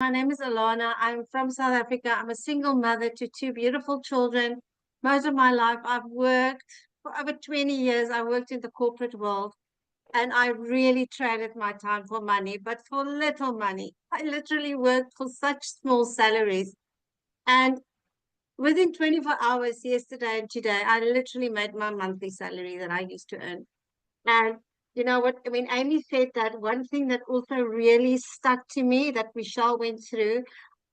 My name is Alana. I'm from South Africa. I'm a single mother to two beautiful children. Most of my life, I've worked for over 20 years. I worked in the corporate world and I really traded my time for money, but for little money. I literally worked for such small salaries. And within 24 hours, yesterday and today, I literally made my monthly salary that I used to earn. And you know what? I mean, Amy said that one thing that also really stuck to me that Michelle went through.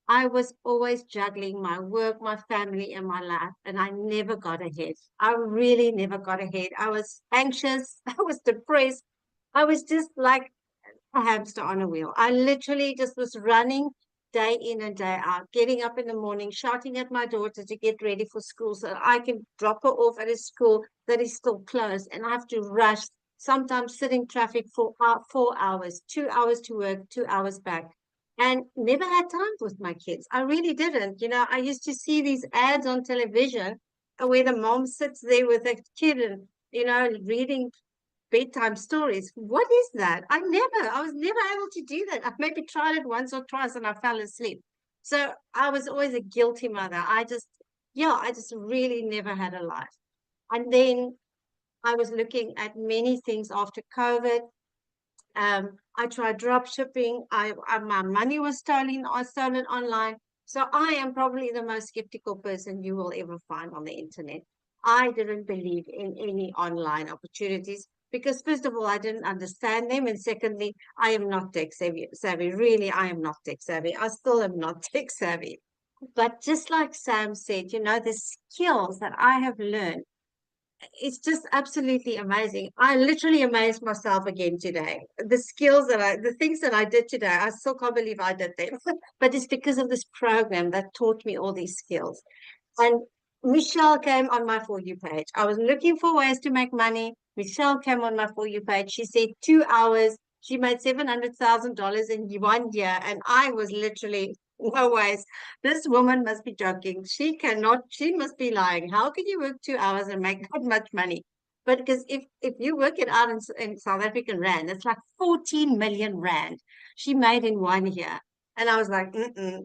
I was always juggling my work, my family, and my life, and I never got ahead. I really never got ahead. I was anxious. I was depressed. I was just like a hamster on a wheel. I literally just was running day in and day out, getting up in the morning, shouting at my daughter to get ready for school so I can drop her off at a school that is still closed. And I have to rush, sometimes sit in traffic for 4 hours, 2 hours to work, 2 hours back. And never had time with my kids. I really didn't. I used to see these ads on television where the mom sits there with a kid and, reading bedtime stories. What is that? I was never able to do that. I maybe tried it once or twice and I fell asleep. So I was always a guilty mother. I just really never had a life. And then I was looking at many things after COVID. I tried drop shipping. My money was stolen online. So I am probably the most skeptical person you will ever find on the internet. I didn't believe in any online opportunities because first of all, I didn't understand them, and secondly, I am not tech savvy. Really, I am not tech savvy. I still am not tech savvy. But just like Sam said, the skills that I have learned, it's just absolutely amazing. I literally amazed myself again today. The things that I did today, I still can't believe I did them. But it's because of this program that taught me all these skills. And Michelle came on my For You page. I was looking for ways to make money. Michelle came on my For You page. She said 2 hours. She made $700,000 in 1 year. And I was literally, no ways. This woman must be joking. She must be lying. How can you work 2 hours and make that much money? But because if you work it out in South African Rand, it's like 14 million Rand she made in 1 year. And I was like,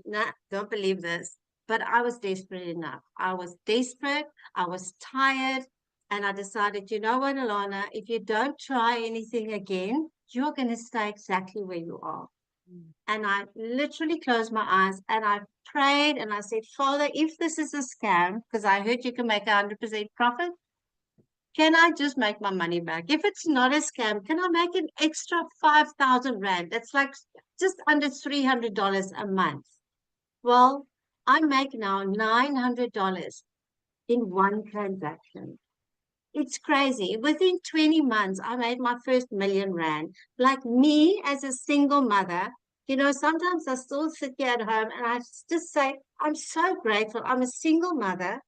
nah, don't believe this. But I was desperate enough. I was desperate. I was tired. And I decided, you know what, Alana, if you don't try anything again, you're going to stay exactly where you are. And I literally closed my eyes and I prayed and I said, Father, if this is a scam, because I heard you can make 100% profit, can I just make my money back? If it's not a scam, can I make an extra 5,000 Rand? That's like just under $300 a month. Well, I make now $900 in one transaction. It's crazy. Within 20 months, I made my first million Rand. Like me as a single mother, sometimes I still sit here at home and I just say, I'm so grateful. I'm a single mother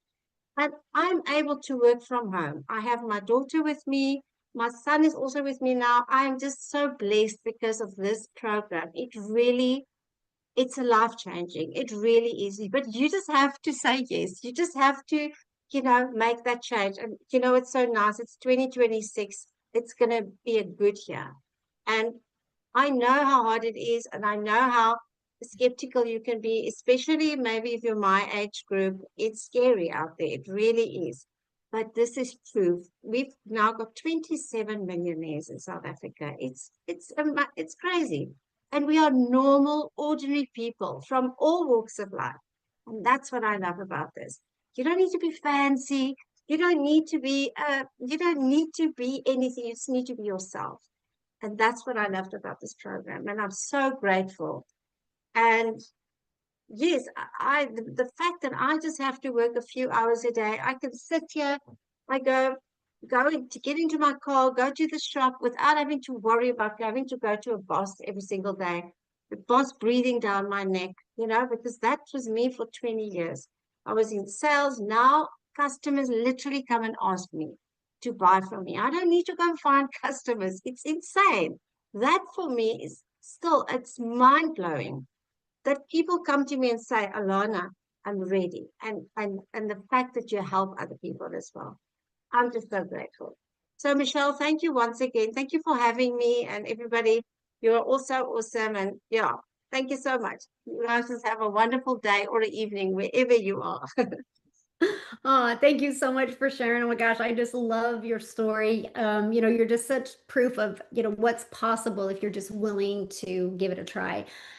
and I'm able to work from home. I have my daughter with me. My son is also with me now. I am just so blessed because of this program. It's a life changing. It really is. But you just have to say yes. You just have to, make that change. And it's so nice. It's 2026. It's going to be a good year. And I know how hard it is, and I know how skeptical you can be, especially maybe if you're my age group. It's scary out there. It really is. But this is truth. We've now got 27 millionaires in South Africa. It's crazy. And we are normal, ordinary people from all walks of life. And that's what I love about this. You don't need to be fancy. You don't need to be anything. You just need to be yourself. And that's what I loved about this program. And I'm so grateful. And yes, the fact that I just have to work a few hours a day, I can sit here, I to get into my car, go to the shop without having to worry about having to go to a boss every single day. The boss breathing down my neck, because that was me for 20 years. I was in sales. Now customers literally come and ask me to buy from me. I don't need to go and find customers. It's insane. That for me is still, it's mind blowing that people come to me and say, Alana, I'm ready. And the fact that you help other people as well. I'm just so grateful. So, Michelle, thank you once again. Thank you for having me and everybody. You're also awesome. And yeah, Thank you so much. You guys just have a wonderful day or evening wherever you are. Oh, thank you so much for sharing. Oh my gosh, I just love your story. You're just such proof of, what's possible if you're just willing to give it a try.